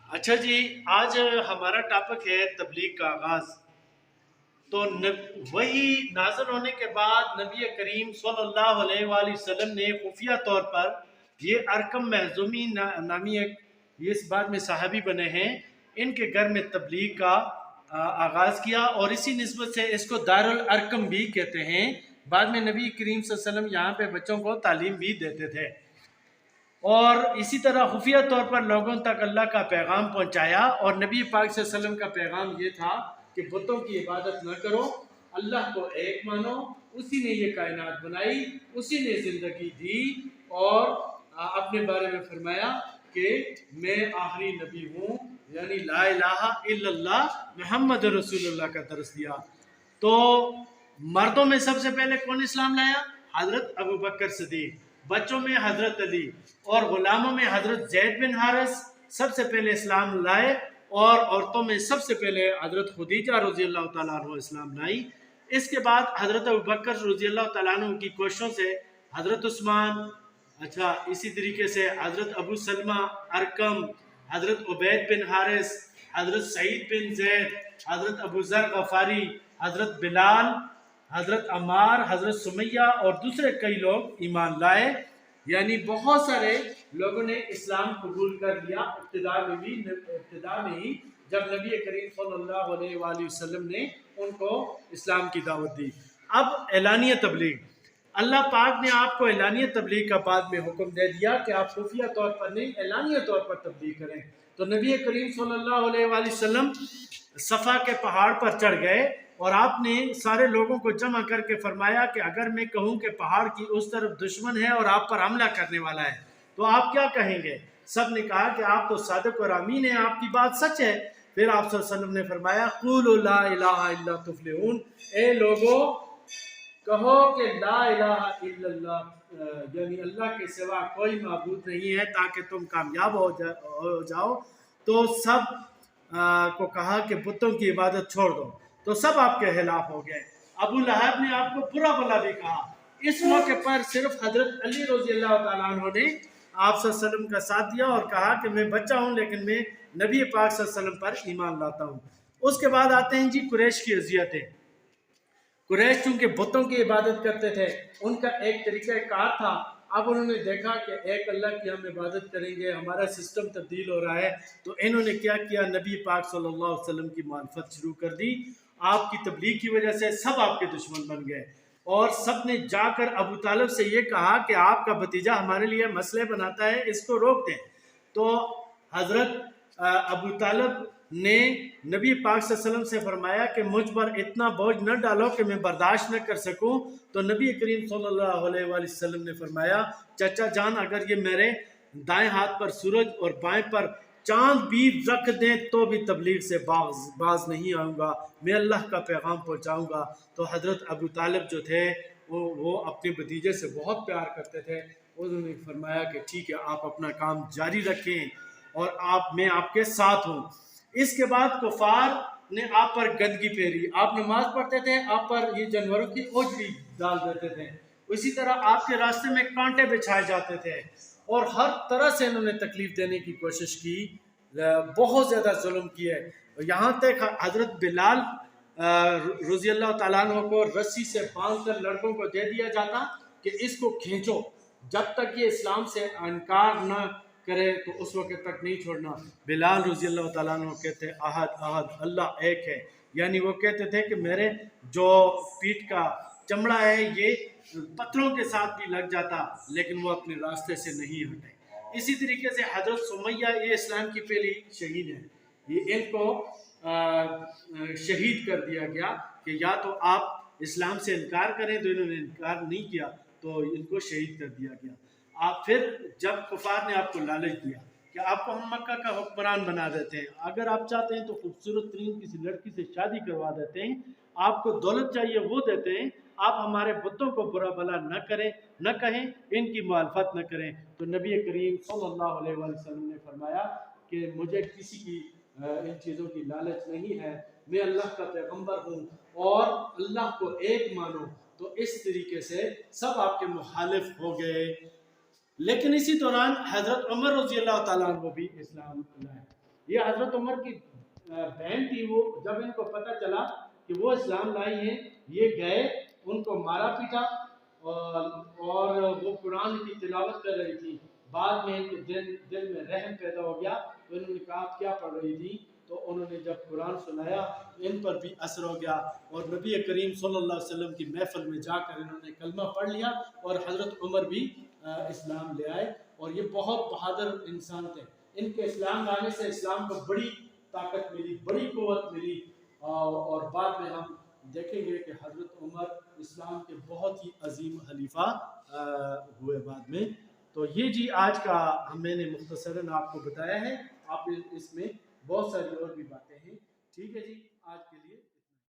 اچھا جی، آج ہمارا ٹاپک ہے تبلیغ کا آغاز۔ تو وہی نازل ہونے کے بعد نبی کریم صلی اللہ علیہ وآلہ وسلم نے خفیہ طور پر یہ ارقم مخزومی نامی ایک یہ اس بعد میں صحابی بنے ہیں، ان کے گھر میں تبلیغ کا آغاز کیا، اور اسی نسبت سے اس کو دارالارقم بھی کہتے ہیں۔ بعد میں نبی کریم صلی اللہ علیہ وسلم یہاں پہ بچوں کو تعلیم بھی دیتے تھے، اور اسی طرح خفیہ طور پر لوگوں تک اللہ کا پیغام پہنچایا۔ اور نبی پاک صلی اللہ علیہ وسلم کا پیغام یہ تھا کہ بتوں کی عبادت نہ کرو، اللہ کو ایک مانو، اسی نے یہ کائنات بنائی، اسی نے زندگی دی، اور اپنے بارے میں فرمایا کہ میں آخری نبی ہوں، یعنی لا الہ الا اللہ محمد رسول اللہ کا درس دیا۔ تو مردوں میں سب سے پہلے کون اسلام لایا؟ حضرت ابو بکر صدیق۔ بچوں میں حضرت علی، اور غلاموں میں حضرت زید بن حارث سب سے پہلے اسلام لائے، اور عورتوں میں سب سے پہلے حضرت خدیجہ رضی اللہ تعالیٰ عنہ اسلام لائی۔ اس کے بعد حضرت ابو بکر رضی اللہ تعالیٰ عنہ کی کوششوں سے حضرت عثمان، اچھا اسی طریقے سے حضرت ابو سلمہ ارقم، حضرت عبید بن حارث، حضرت سعید بن زید، حضرت ابو ذر غفاری، حضرت بلال، حضرت عمار، حضرت سمیہ اور دوسرے کئی لوگ ایمان لائے۔ یعنی بہت سارے لوگوں نے اسلام قبول کر لیا ابتدا میں ہی جب نبی کریم صلی اللہ علیہ وآلہ وسلم نے ان کو اسلام کی دعوت دی۔ اب اعلانیہ تبلیغ، اللہ پاک نے آپ کو اعلانیہ تبلیغ کا بعد میں حکم دے دیا کہ آپ خفیہ طور پر نہیں، اعلانیہ طور پر تبلیغ کریں۔ تو نبی کریم صلی اللہ علیہ وآلہ وسلم صفا کے پہاڑ پر چڑھ گئے، اور آپ نے سارے لوگوں کو جمع کر کے فرمایا کہ اگر میں کہوں کہ پہاڑ کی اس طرف دشمن ہے اور آپ پر حملہ کرنے والا ہے تو آپ کیا کہیں گے؟ سب نے کہا کہ آپ تو صادق اور امین ہیں، آپ کی بات سچ ہے۔ پھر آپ صلی اللہ علیہ وسلم نے فرمایا قولوا لا الہ الا تفلحون، اے لوگو کہو کہ لا الہ الا اللہ، یعنی اللہ کے سوا کوئی معبود نہیں ہے تاکہ تم کامیاب ہو جاؤ۔ تو سب کو کہا کہ بتوں کی عبادت چھوڑ دو، تو سب آپ کے خلاف ہو گئے۔ ابو لہب نے آپ کو برا بھلا بھی کہا۔ اس موقع پر صرف حضرت علی رضی اللہ تعالیٰ عنہ نے آپ صلی اللہ علیہ وسلم کا ساتھ دیا اور کہا کہ میں بچہ ہوں لیکن میں نبی پاک صلی اللہ علیہ وسلم پر ایمان لاتا ہوں۔ اس کے بعد آتے ہیں جی قریش کی اذیتیں۔ قریش چونکہ بتوں کی عبادت کرتے تھے، ان کا ایک طریقہ کار تھا۔ اب انہوں نے دیکھا کہ ایک اللہ کی ہم عبادت کریں گے، ہمارا سسٹم تبدیل ہو رہا ہے، تو انہوں نے کیا کیا؟ نبی پاک صلی اللہ علیہ وسلم کی مخالفت شروع کر دی۔ آپ کی تبلیغ کی وجہ سے سب آپ کے دشمن بن گئے، اور سب نے جا کر ابو طالب سے یہ کہا کہ آپ کا بھتیجا ہمارے لیے مسئلے بناتا ہے، اس کو روک دیں۔ تو حضرت ابو طالب نے نبی پاک صلی اللہ علیہ وسلم سے فرمایا کہ مجھ پر اتنا بوجھ نہ ڈالو کہ میں برداشت نہ کر سکوں۔ تو نبی کریم صلی اللہ علیہ وآلہ وسلم نے فرمایا چچا جان، اگر یہ میرے دائیں ہاتھ پر سورج اور بائیں پر چاند بھی رکھ دیں تو بھی تبلیغ سے باز نہیں آؤں گا، میں اللہ کا پیغام پہنچاؤں گا۔ تو حضرت ابو طالب جو تھے وہ اپنے بھتیجے سے بہت پیار کرتے تھے، انہوں نے فرمایا کہ ٹھیک ہے آپ اپنا کام جاری رکھیں اور میں آپ کے ساتھ ہوں۔ اس کے بعد کفار نے آپ پر گندگی پھیری، آپ نماز پڑھتے تھے، آپ پر یہ جانوروں کی اوجری ڈال دیتے تھے، اسی طرح آپ کے راستے میں کانٹے بچھائے جاتے تھے، اور ہر طرح سے انہوں نے تکلیف دینے کی کوشش کی، بہت زیادہ ظلم کیے۔ یہاں تک حضرت بلال رضی اللہ تعالیٰ عنہ کو رسی سے باندھ کر لڑکوں کو دے دیا جاتا کہ اس کو کھینچو، جب تک یہ اسلام سے انکار نہ کرے تو اس وقت تک نہیں چھوڑنا۔ بلال رضی اللہ تعالیٰ عنہ کہتے احد احد اللہ ایک ہے، یعنی وہ کہتے تھے کہ میرے جو پیٹھ کا چمڑا ہے یہ پتھروں کے ساتھ بھی لگ جاتا لیکن وہ اپنے راستے سے نہیں ہٹے۔ اسی طریقے سے حضرت سمیہ یہ اسلام کی پہلی شہید ہے، یہ ان کو شہید کر دیا گیا کہ یا تو آپ اسلام سے انکار کریں، تو انہوں نے انکار نہیں کیا تو ان کو شہید کر دیا گیا۔ آپ پھر جب کفار نے آپ کو لالچ دیا کہ آپ کو ہم مکہ کا حکمران بنا دیتے ہیں، اگر آپ چاہتے ہیں تو خوبصورت ترین کسی لڑکی سے شادی کروا دیتے ہیں، آپ کو دولت چاہیے وہ دیتے ہیں، آپ ہمارے بتوں کو برا بھلا نہ کریں، نہ کہیں، ان کی مخالفت نہ کریں۔ تو نبی کریم صلی اللہ علیہ وسلم نے فرمایا کہ مجھے کسی کی ان چیزوں کی لالچ نہیں ہے، میں اللہ کا پیغمبر ہوں اور اللہ کو ایک مانو۔ تو اس طریقے سے سب آپ کے مخالف ہو گئے۔ لیکن اسی دوران حضرت عمر رضی اللہ تعالیٰ عنہ بھی اسلام لائے، یہ حضرت عمر کی بہن تھی، وہ جب ان کو پتہ چلا کہ وہ اسلام لائی ہیں، یہ گئے ان کو مارا پیٹا، اور وہ قرآن کی تلاوت کر رہی تھی۔ بعد میں ان کے دل میں رحم پیدا ہو گیا، تو انہوں نے کہا آپ کیا پڑھ رہی تھی؟ تو انہوں نے جب قرآن سنایا ان پر بھی اثر ہو گیا، اور نبی کریم صلی اللہ علیہ وسلم کی محفل میں جا کر انہوں نے کلمہ پڑھ لیا، اور حضرت عمر بھی اسلام لے آئے، اور یہ بہت بہادر انسان تھے۔ ان کے اسلام لانے سے اسلام کو بڑی طاقت ملی، بڑی قوت ملی، اور بعد میں ہم دیکھیں گے کہ حضرت عمر اسلام کے بہت ہی عظیم خلیفہ ہوئے بعد میں۔ تو یہ جی آج کا میں نے مختصراً آپ کو بتایا ہے، آپ اس میں بہت ساری اور بھی باتیں ہیں۔ ٹھیک ہے جی، آج کے لیے